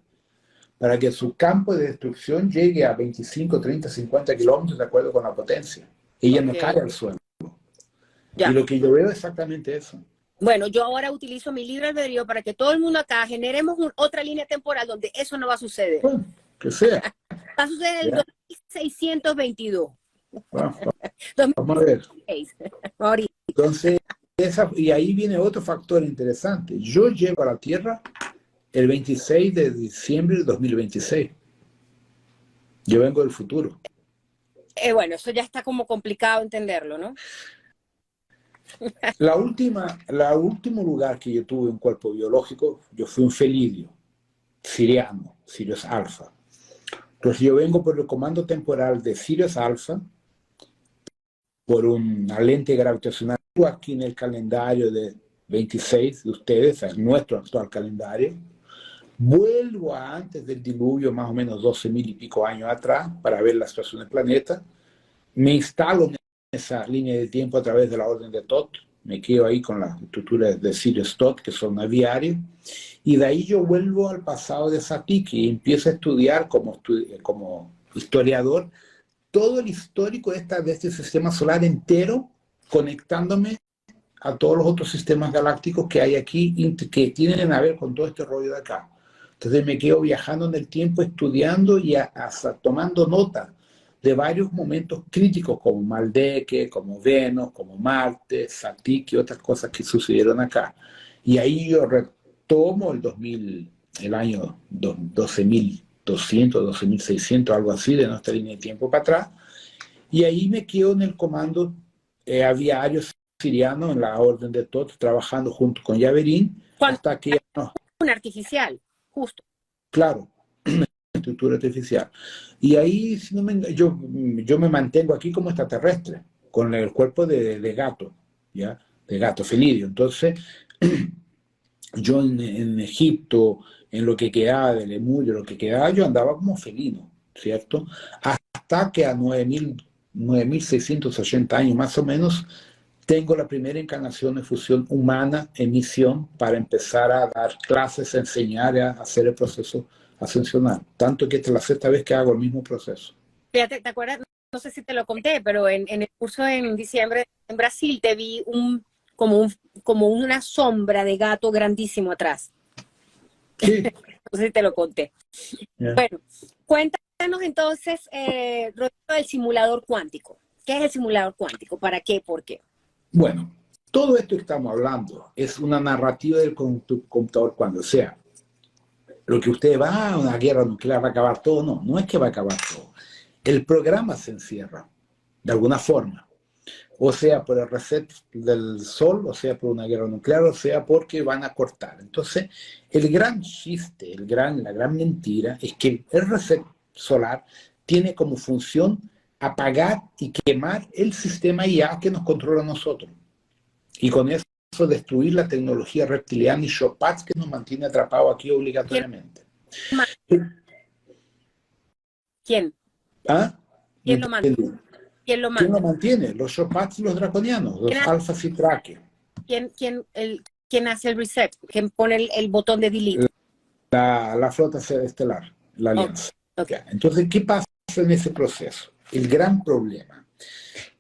para que su campo de destrucción llegue a 25, 30, 50 kilómetros de acuerdo con la potencia. Ella no cae al suelo. Ya. Y lo que yo veo es exactamente eso. Bueno, yo ahora utilizo mi libre albedrío para que todo el mundo acá generemos otra línea temporal donde eso no va a suceder. Bueno, que sea. Va a suceder en el 2622. Vamos a ver. 2026. Entonces, y ahí viene otro factor interesante. Yo llego a la Tierra el 26 de diciembre de 2026. Yo vengo del futuro. Bueno, eso ya está como complicado entenderlo, ¿no? El último lugar que yo tuve un cuerpo biológico, yo fui un felidio, siriano, Sirius Alpha. Entonces yo vengo por el comando temporal de Sirius Alpha, por una lente gravitacional aquí en el calendario de 26 de ustedes, es nuestro actual calendario. Vuelvo a antes del diluvio, más o menos 12.000 y pico años atrás, para ver la situación del planeta. Me instalo en esa línea de tiempo a través de la orden de Thoth. Me quedo ahí con las estructuras de Sirius Thoth, que son aviarios. Y de ahí yo vuelvo al pasado de Satiki y empiezo a estudiar como historiador todo el histórico de este sistema solar entero, conectándome a todos los otros sistemas galácticos que hay aquí, que tienen a ver con todo este rollo de acá. Entonces me quedo viajando en el tiempo, estudiando y hasta tomando nota de varios momentos críticos, como Maldeke, como Venus, como Marte, Satik y otras cosas que sucedieron acá. Y ahí yo retomo el año 12.200, 12.600, algo así, de nuestra línea de tiempo para atrás, y ahí me quedo en el comando aviario siriano, en la orden de Thoth, trabajando junto con Yaverín, hasta que... Un artificial, justo. Claro, estructura artificial. Y ahí si no yo me mantengo aquí como extraterrestre, con el cuerpo de gato, ¿ya? De gato felidio. Entonces, yo en Egipto, en lo que quedaba de Lemurio, lo que quedaba, yo andaba como felino, ¿cierto? Hasta que a 9.680 años más o menos, tengo la primera encarnación de fusión humana en misión para empezar a dar clases, a enseñar, a hacer el proceso ascensional. Tanto que esta es la sexta vez que hago el mismo proceso. Fíjate, ¿te acuerdas? No sé si te lo conté, pero en el curso en diciembre en Brasil te vi como una sombra de gato grandísimo atrás. Sí. No sé si te lo conté. Yeah. Bueno, cuéntanos entonces, Rodrigo, del simulador cuántico. ¿Qué es el simulador cuántico? ¿Para qué? ¿Por qué? Bueno, todo esto que estamos hablando es una narrativa del computador cuando sea. Lo que usted va a una guerra nuclear va a acabar todo, no es que va a acabar todo. El programa se encierra, de alguna forma. O sea, por el reset del sol, o sea, por una guerra nuclear, o sea, porque van a cortar. Entonces, el gran chiste, la gran mentira, es que el reset solar tiene como función apagar y quemar el sistema IA que nos controla a nosotros. Y con eso destruir la tecnología reptiliana y Chopaz que nos mantiene atrapados aquí obligatoriamente. ¿Quién? ¿Ah? ¿Quién lo mantiene? ¿Quién lo ¿Quién lo mantiene? Los Chopaz y los draconianos, los alfas y traques. ¿Quién hace el reset? ¿Quién pone el botón de delete? La flota estelar, la alianza. Okay. Entonces, ¿qué pasa en ese proceso? El gran problema.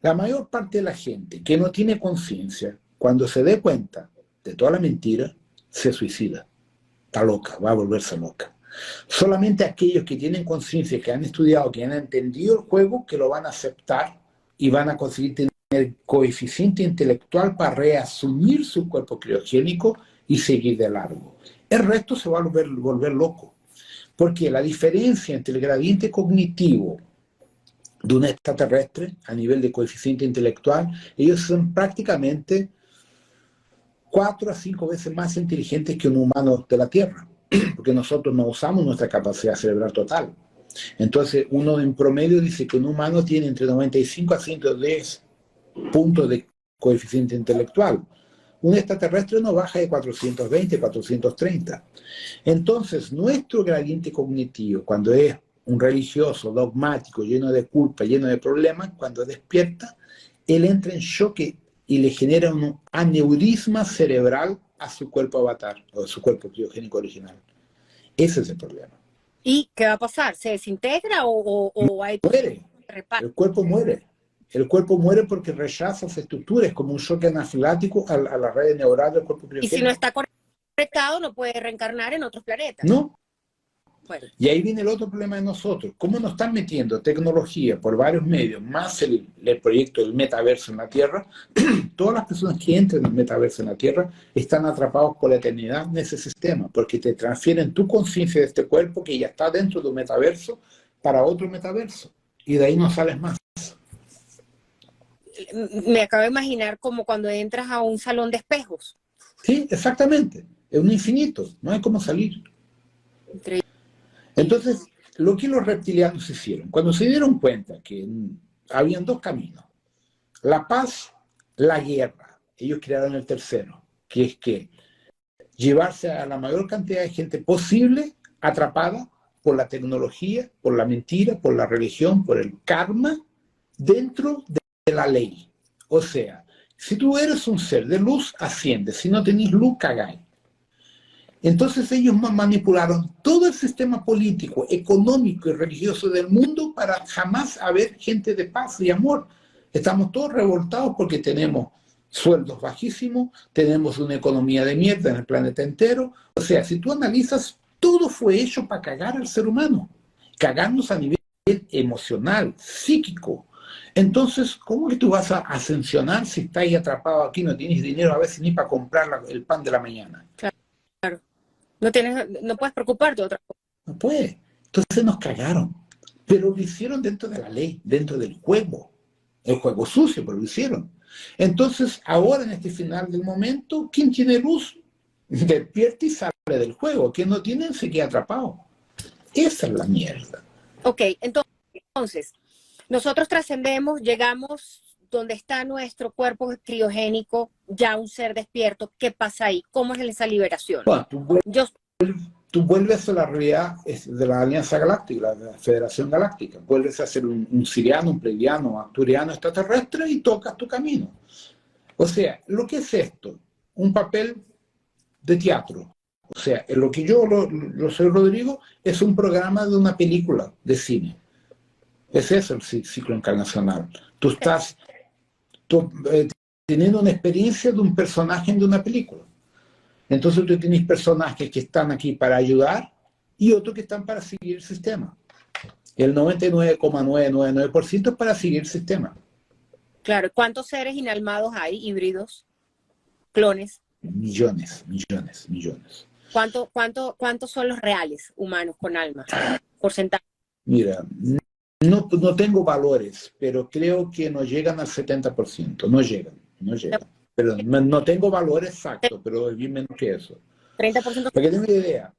La mayor parte de la gente que no tiene conciencia, cuando se dé cuenta de toda la mentira, se suicida. Está loca, va a volverse loca. Solamente aquellos que tienen conciencia, que han estudiado, que han entendido el juego, que lo van a aceptar y van a conseguir tener coeficiente intelectual para reasumir su cuerpo criogénico y seguir de largo. El resto se va a volver loco. Porque la diferencia entre el gradiente cognitivo de un extraterrestre a nivel de coeficiente intelectual, ellos son prácticamente 4 a 5 veces más inteligentes que un humano de la Tierra, porque nosotros no usamos nuestra capacidad cerebral total. Entonces, uno en promedio dice que un humano tiene entre 95 a 110 puntos de coeficiente intelectual. Un extraterrestre no baja de 420, 430. Entonces, nuestro gradiente cognitivo, cuando es un religioso, dogmático, lleno de culpa, lleno de problemas, cuando despierta, él entra en choque y le genera un aneurisma cerebral a su cuerpo avatar, o a su cuerpo criogénico original. Ese es el problema. ¿Y qué va a pasar? ¿Se desintegra o hay Muere. reparto? El cuerpo muere. El cuerpo muere porque rechaza esa estructura, es como un choque anafilático a la red neural del cuerpo Y si criogénico. no está conectado, no puede reencarnar en otros planetas. No. Bueno, Y ahí viene el otro problema de nosotros. ¿Cómo nos están metiendo tecnología por varios medios, más el proyecto del metaverso en la Tierra? Todas las personas que entran en el metaverso en la Tierra están atrapados por la eternidad en ese sistema, porque te transfieren tu conciencia de este cuerpo que ya está dentro de un metaverso para otro metaverso. Y de ahí no sales más. me acabo de imaginar como cuando entras a un salón de espejos. Sí, exactamente. Es un infinito. No hay cómo salir. Increíble. Entonces, lo que los reptilianos hicieron, cuando se dieron cuenta que habían dos caminos, la paz, la guerra, ellos crearon el tercero, que es que llevarse a la mayor cantidad de gente posible atrapada por la tecnología, por la mentira, por la religión, por el karma, dentro de la ley. O sea, si tú eres un ser de luz, asciendes, si no tenés luz, cagáis. Entonces ellos manipularon todo el sistema político, económico y religioso del mundo para jamás haber gente de paz y amor. Estamos todos revoltados porque tenemos sueldos bajísimos, tenemos una economía de mierda en el planeta entero. O sea, si tú analizas, todo fue hecho para cagar al ser humano, cagarnos a nivel emocional, psíquico. Entonces, ¿cómo que tú vas a ascensionar si estás ahí atrapado aquí, no tienes dinero a veces ni para comprar el pan de la mañana? Claro. No puedes preocuparte de otra cosa. No puede. Entonces nos cagaron. Pero lo hicieron dentro de la ley, dentro del juego. El juego sucio, pero lo hicieron. Entonces, ahora en este final del momento, ¿quién tiene luz? Despierta y sale del juego. Quien no tiene se queda atrapado. Esa es la mierda. Ok, entonces, nosotros trascendemos, llegamos donde está nuestro cuerpo criogénico, ya un ser despierto. ¿Qué pasa ahí? ¿Cómo es esa liberación? Bueno, Yo, tú vuelves a la realidad de la Alianza Galáctica, de la Federación Galáctica. Vuelves a ser un siriano, un pleiadiano, arturiano extraterrestre y tocas tu camino. O sea, lo que es esto, un papel de teatro. O sea, en lo que yo lo soy Rodrigo, es un programa de una película de cine. Es eso el ciclo encarnacional. Tú estás teniendo una experiencia de un personaje de una película. Entonces tú tienes personajes que están aquí para ayudar y otros que están para seguir el sistema. El 99,999% es para seguir el sistema. claro, ¿cuántos seres inalmados hay, híbridos, clones? Millones, millones, millones. ¿Cuántos son los reales humanos con alma? Porcentaje. Mira, no tengo valores, pero creo que no llegan al 70%. No llegan, no llegan. Pero no tengo valores exactos, pero es bien menos que eso. 30%. Para que tenga una idea,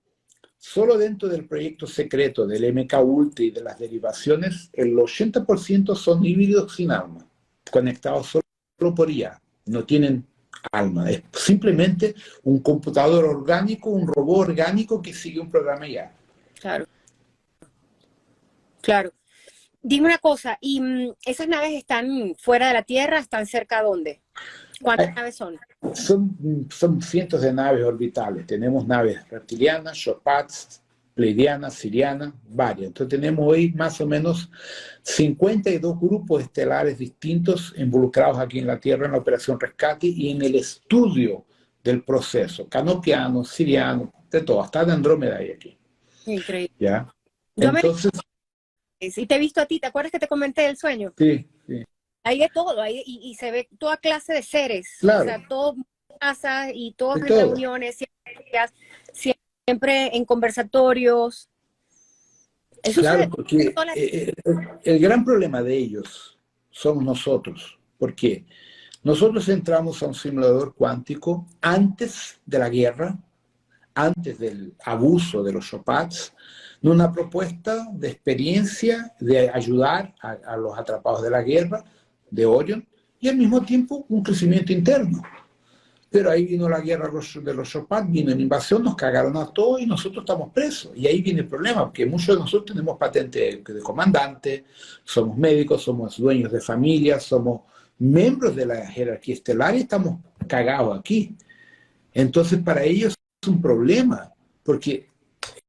solo dentro del proyecto secreto del MK Ultra y de las derivaciones, el 80% son híbridos sin alma, conectados solo por IA. No tienen alma. Es simplemente un computador orgánico, un robot orgánico que sigue un programa IA. Claro. Claro. Dime una cosa, ¿y esas naves están fuera de la Tierra? ¿Están cerca de dónde? ¿Cuántas naves son? Son cientos de naves orbitales. Tenemos naves reptilianas, Shopats, pleiadianas, sirianas, varias. Entonces tenemos hoy más o menos 52 grupos estelares distintos involucrados aquí en la Tierra en la operación Rescate y en el estudio del proceso. Canopianos, sirianos, de todo, hasta de Andrómeda hay aquí. Increíble. ¿Ya? Yo Entonces, y te he visto a ti, ¿te acuerdas que te comenté del sueño? sí, sí. Hay de todo, y se ve toda clase de seres, Claro. o sea, todos en casa y todos De en todo. reuniones, siempre en conversatorios. Eso Claro, sucede en porque todas las... el gran problema de ellos somos nosotros. ¿Por qué? Nosotros entramos a un simulador cuántico antes de la guerra, antes del abuso de los Chopats, en una propuesta de experiencia de ayudar a los atrapados de la guerra, de Orion, y al mismo tiempo un crecimiento interno. Pero ahí vino la guerra de los Chopats, vino la invasión, nos cagaron a todos y nosotros estamos presos. Y ahí viene el problema, porque muchos de nosotros tenemos patente de comandante, somos médicos, somos dueños de familia, somos miembros de la jerarquía estelar y estamos cagados aquí. Entonces para ellos es un problema, porque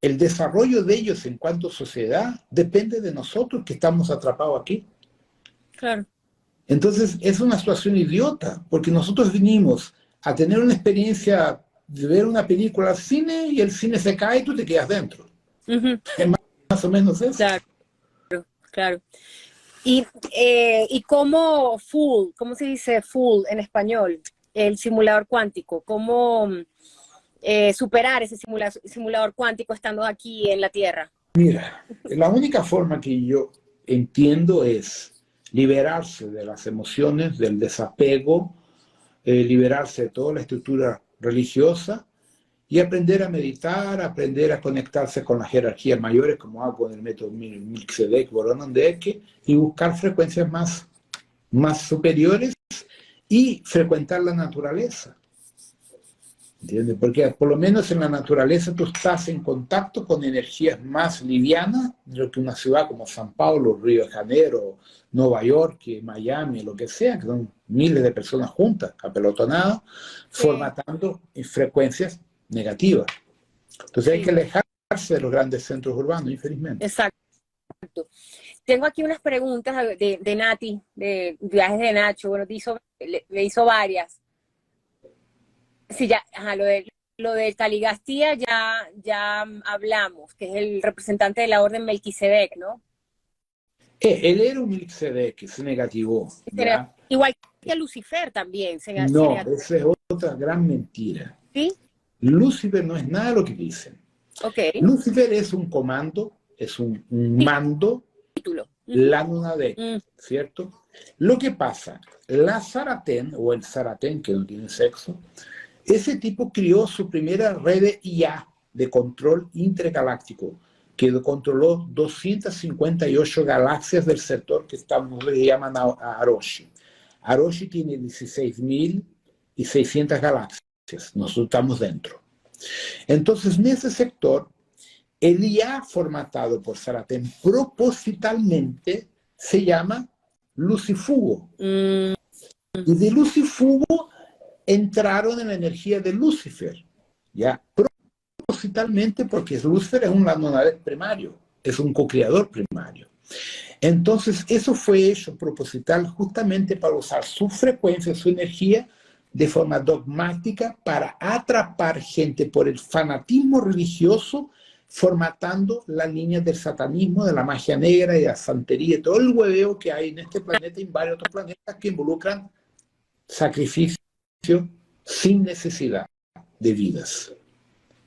el desarrollo de ellos en cuanto a sociedad depende de nosotros que estamos atrapados aquí. Claro. Entonces es una situación idiota, porque nosotros vinimos a tener una experiencia de ver una película al cine y el cine se cae y tú te quedas dentro. Uh-huh. Es más o menos eso. Claro, claro. Y cómo ¿cómo se dice full en español? El simulador cuántico, ¿cómo superar ese simulador cuántico estando aquí en la Tierra? Mira, la única forma que yo entiendo es liberarse de las emociones, del desapego, liberarse de toda la estructura religiosa y aprender a meditar, aprender a conectarse con las jerarquías mayores, como hago en el método Melquisedec, Boronon de Eke, y buscar frecuencias más superiores y frecuentar la naturaleza. ¿Entiendes? Porque por lo menos en la naturaleza tú estás en contacto con energías más livianas de lo que una ciudad como San Paulo, Río de Janeiro, Nueva York, Miami, lo que sea, que son miles de personas juntas, apelotonadas, sí, formatando frecuencias negativas. Entonces hay que alejarse de los grandes centros urbanos, infelizmente. Exacto. Tengo aquí unas preguntas de Nati, de Viajes de Nacho. Bueno, me hizo varias. Sí, ya, ajá, lo de Caligastía ya hablamos, que es el representante de la orden Melquisedec, ¿no? Él era un Melquisedec que se negativó. ¿Ya? Igual que Lucifer también. No, esa es otra gran mentira. ¿Sí? Lucifer no es nada de lo que dicen. Okay. Lucifer es un comando, es un mando, la Nunadek, ¿cierto? Lo que pasa, la Zaratén, o el Zaratén, que no tiene sexo, ese tipo crió su primera red de IA, de control intergaláctico, que controló 258 galaxias del sector que le llaman Aroshi. Aroshi tiene 16.600 galaxias, nosotros estamos dentro. Entonces, en ese sector, el IA formatado por Zaratén propositalmente se llama Lucifugo. Y de Lucifugo entraron en la energía de Lucifer, ¿ya? Propositalmente porque Lucifer es un Nunadek primario, es un co-creador primario. Entonces, eso fue hecho proposital justamente para usar su frecuencia, su energía, de forma dogmática para atrapar gente por el fanatismo religioso, formatando la línea del satanismo, de la magia negra y de la santería, todo el hueveo que hay en este planeta y en varios otros planetas que involucran sacrificio sin necesidad de vidas.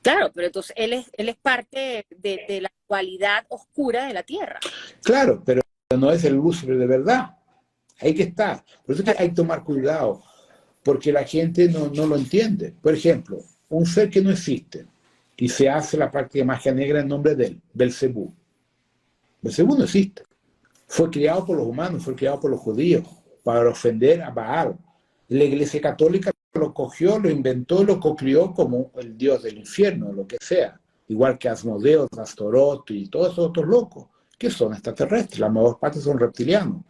Claro, pero entonces él es parte de la cualidad oscura de la Tierra. Claro, pero no es el Lucifer de verdad. Ahí que está. Por eso que hay que tomar cuidado, porque la gente no lo entiende. Por ejemplo, un ser que no existe y se hace la práctica de magia negra en nombre de él, Belcebú. Belcebú no existe. Fue criado por los humanos, fue criado por los judíos para ofender a Baal. La Iglesia Católica lo cogió, lo inventó, lo cocrió como el dios del infierno, lo que sea. Igual que Asmodeus, Astaroth y todos esos otros locos, que son extraterrestres, la mayor parte son reptilianos.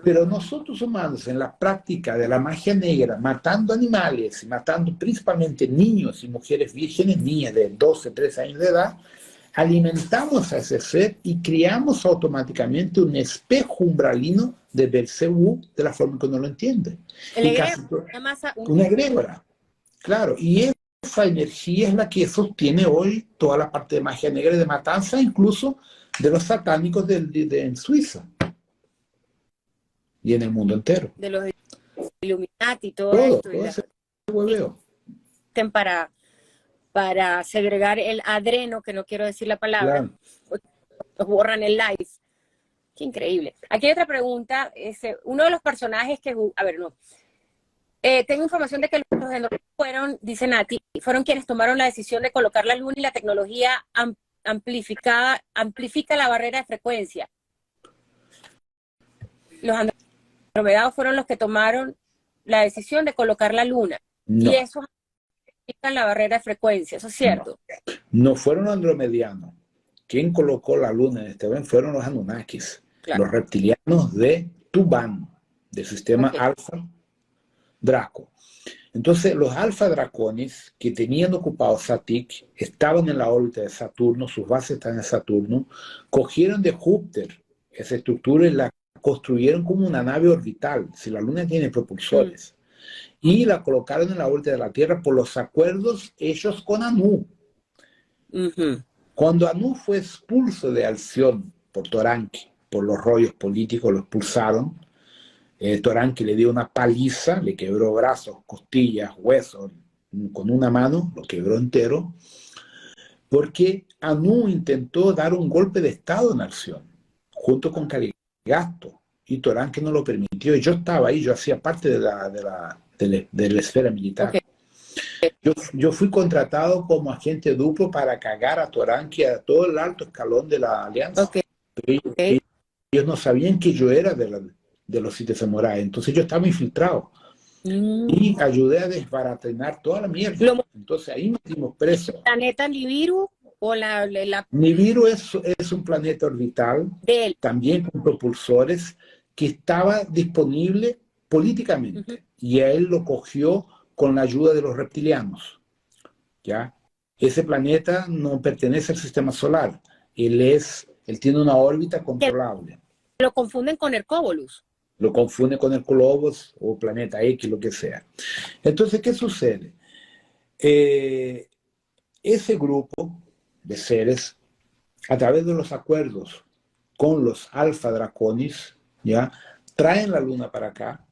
Pero nosotros humanos, en la práctica de la magia negra, matando animales y matando principalmente niños y mujeres vírgenes, niñas de 12, 13 años de edad, alimentamos a ese ser y criamos automáticamente un espejo umbralino de Belcebú de la forma que uno lo entiende. Una egrégora, claro. Y esa energía es la que sostiene hoy toda la parte de magia negra y de matanza, incluso de los satánicos en Suiza y en el mundo entero. De los Illuminati y todo esto. Todo ese hueveo. Para segregar el adreno, que no quiero decir la palabra, nos borran el live. Qué increíble. Aquí hay otra pregunta. Uno de los personajes que... A ver, no. Tengo información de que los androides fueron, dice Nati, fueron quienes tomaron la decisión de colocar la luna y la tecnología amplifica la barrera de frecuencia. Los andromedados fueron los que tomaron la decisión de colocar la luna. No. Y eso amplifica la barrera de frecuencia. ¿Eso es cierto? No fueron los andromedianos. Quien colocó la luna en este evento fueron los Anunnakis, claro. Los reptilianos de Tuban, del sistema Alfa Draco. Entonces, los Alfa Draconis que tenían ocupado Satik estaban en la órbita de Saturno, sus bases están en Saturno, cogieron de Júpiter esa estructura y la construyeron como una nave orbital, si la luna tiene propulsores, y la colocaron en la órbita de la Tierra por los acuerdos hechos con Anu. Cuando Anu fue expulso de Alción por Toranque, por los rollos políticos, lo expulsaron, Toranque le dio una paliza, le quebró brazos, costillas, huesos, con una mano, lo quebró entero, porque Anu intentó dar un golpe de Estado en Alción, junto con Caligasto, y Toranque no lo permitió, y yo estaba ahí, yo hacía parte de la esfera militar. Yo fui contratado como agente duplo para cagar a Toranque y a todo el alto escalón de la alianza. Ellos no sabían que yo era de los Siete Samuráis, entonces yo estaba infiltrado. Y ayudé a desbaratinar toda la mierda. Entonces ahí metimos preso. ¿El planeta Nibiru? O Nibiru es un planeta orbital, también con propulsores, que estaba disponible políticamente. Y a él lo cogió con la ayuda de los reptilianos. ¿Ya? Ese planeta no pertenece al sistema solar. Él tiene una órbita controlable. Lo confunden con Hercóbolus. Lo confunde con el Colobos o Planeta X, lo que sea. Entonces, ¿qué sucede? Ese grupo de seres, a través de los acuerdos con los Alfa Draconis, ¿ya? Traen la luna para acá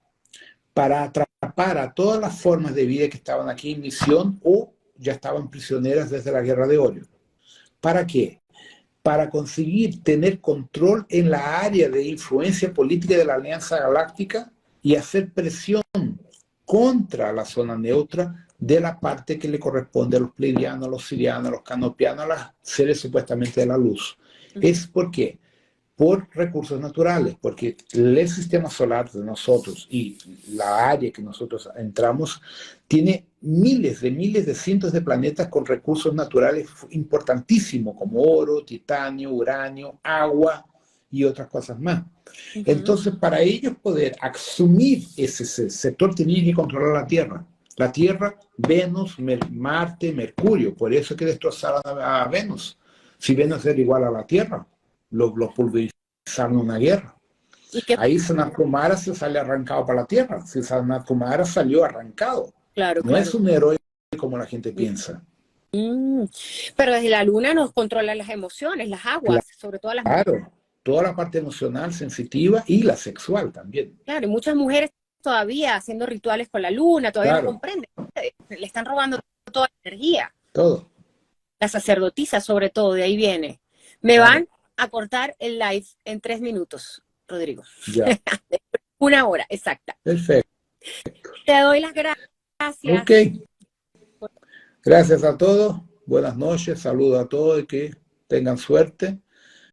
para atrapar a todas las formas de vida que estaban aquí en misión o ya estaban prisioneras desde la Guerra de Orión. ¿Para qué? Para conseguir tener control en la área de influencia política de la Alianza Galáctica y hacer presión contra la zona neutra de la parte que le corresponde a los pleiadianos, a los sirianos, a los canopianos, a los seres supuestamente de la luz. ¿Es por qué? Por recursos naturales, porque el sistema solar de nosotros y la área que nosotros entramos tiene miles de cientos de planetas con recursos naturales importantísimos como oro, titanio, uranio, agua y otras cosas más. Entonces, para ellos poder asumir ese sector, tenían que controlar la Tierra. La Tierra, Venus, Marte, Mercurio. Por eso es que destrozaron a Venus. Si Venus era igual a la Tierra, los pulverizaron en una guerra. Ahí Sanat Kumara se sale arrancado para la Tierra. Si Sanat Kumara salió arrancado. No es un héroe como la gente piensa. Pero desde la luna nos controlan las emociones, las aguas, sobre todo las mujeres. Claro, toda la parte emocional, sensitiva y la sexual también. Claro, y muchas mujeres todavía haciendo rituales con la luna, todavía no comprenden. Le están robando toda la energía. Todo. La sacerdotisa, sobre todo, de ahí viene. Me van a cortar el live en 3 minutos, Rodrigo. Ya. 1 hora, exacta. Perfecto. Te doy las gracias. Ok. Gracias a todos. Buenas noches. Saludos a todos y que tengan suerte.